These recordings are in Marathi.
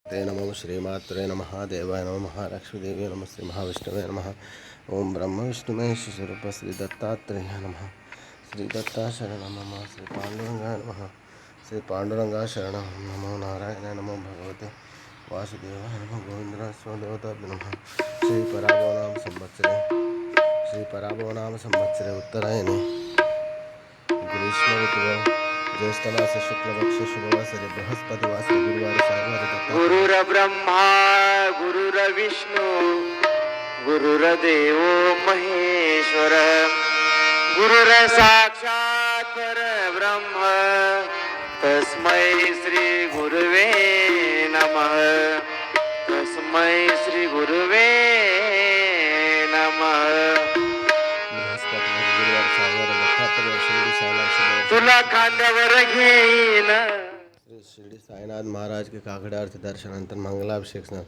ते नमो श्रीमात्रे नमः देवाय नमः महालक्ष्मीदेवी नमः श्री महाविष्णवे नमः ओम ब्रह्म विष्णु महेश स्वरूप श्री दत्तात्रेय नमः श्री दत्ता शरणं मम श्री पांडुरंगाय नमः श्री पांडुरंगा शरणं नमो नारायणाय नमो भगवते वासुदेवाय नमः गोविंदराज स्वदेवताभ्यो नमः श्री पराभव नाम संवत्सरे उत्तरायणे ग्रीष्म ऋतुः ज्येष्ठमास शुक्लपक्ष शुभवासरे बृहस्पतिवासरे गुरुवार सायंकाळी गुरुर्ब्रह्मा गुरुर्विष्णू गुरुर्देव महेश्वर गुरुर साक्षात् परब्रह्म तस्मै श्री गुरुवे नमः तस्मै श्री गुरुवे नमः तुला खांद्यावर घेईन शिर्डी साईनाथ महाराज के काकड़ार्थ दर्शनानंतर मंगलाभिषेक स्नान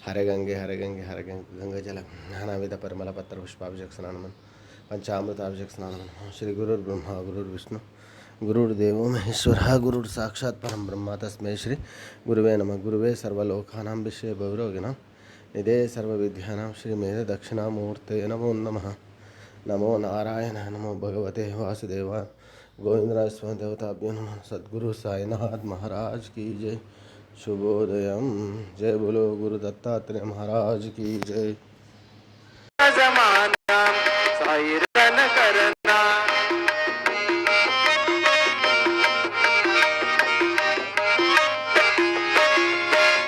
हरे गंगे हरे गंगे हरे गंगे गंगा जल नानाविध परिमल पत्र पुष्पाभिषेक स्नान पंचामृताभिषेक स्नान श्री गुरुर्ब्रह्मा गुरुर्विष्णु गुरुर्देव महेश्वर गुरुर साक्षात् परम ब्रह्म तस्मै श्री गुरुवे नमः गुरुवे सर्वलोकानां विषये भवरोगिणां निधे सर्वविद्यानां श्री मेध दक्षिणामूर्ते नमो नमः नमो नारायणाय नमो भगवते वासुदेवाय गोविंदराज स्वदेवताभ्यो नमः सद्गुरु साईनाथ महाराज की जय शुभोदयम जय बोलो गुरु दत्तात्रेय महाराज की जय जमाना साईरन करना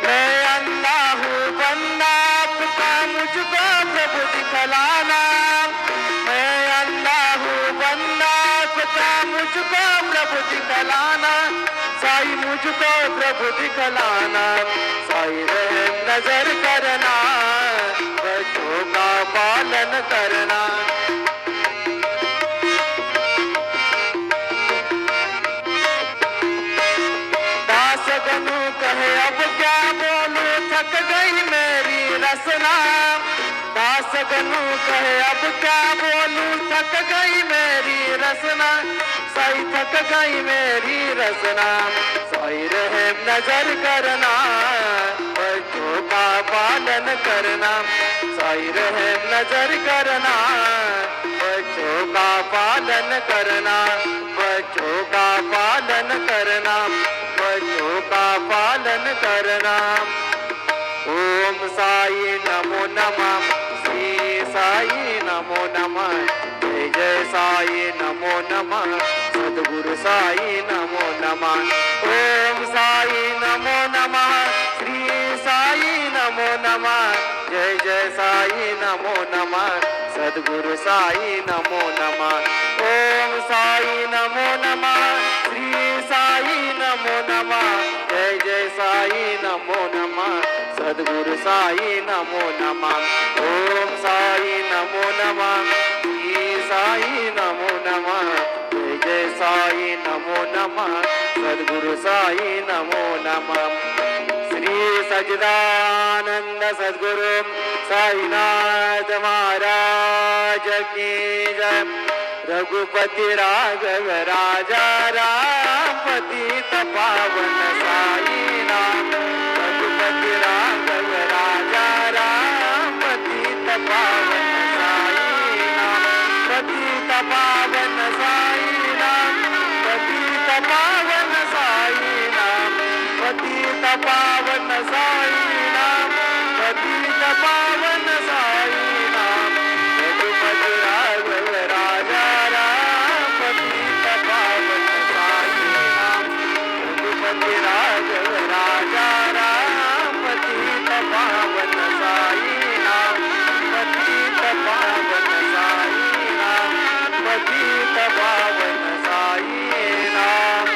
मैं अल्लाह हूँ बंदा आपका मुझको प्रभु दिखलाना मैं अल्लाह हूँ बंदा आपका मुझको प्रभु दिखलाना साई मुझको प्रभु दिखलाना साई रहम नजर करना बच्चों का पालन करना दास गनु कहे अब क्या बोलूं थक गई मेरी रसना दास गनु कहे अब क्या बोलूं थक गई मेरी रसना साई थक गई मेरी रसना साई रहम नजर करना बच्चों का पालन करना साई रहम नजर करना बच्चों का पालन करना बच्चों का पालन करना बच्चों का पालन करना ओम साई नमो नमः श्री साई नमो नमः जय जय साई नमो नमः सद्गुरु साई नमो नमः ओम साई नमो नमः श्री साई नमो नमः जय जय साई नमो नमः सद्गुरु साई नमो नमः ओम साई नमो नमः श्री साई नमो नमः जय जय साई नमो नमः सद्गुरु साई नमो नमः ओम साई नमो नमः श्री साई नमो नमः जय जय साई नमो नमः सद्गुरु साई नमो नमः श्री सच्चिदानंद सद्गुरु साईनाथ महाराज की जय रघुपति राघव राजा राम पतित पावन साई नाम रघुपति राघव राजा राम पतित पावन साई नाम पतित पावन साई नाम पतित पावन साई नाम पतित पावन साई नाम पतित पावन साई नाम रघुपति राघव राजा राम पतित पावन साई नाम रघुपति राघव राजा राम पतित पावन साई नाम पतित पावन साई नाम पतित पावन साई नाम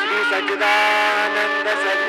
श्री सच्चिदानंद सद्गुरु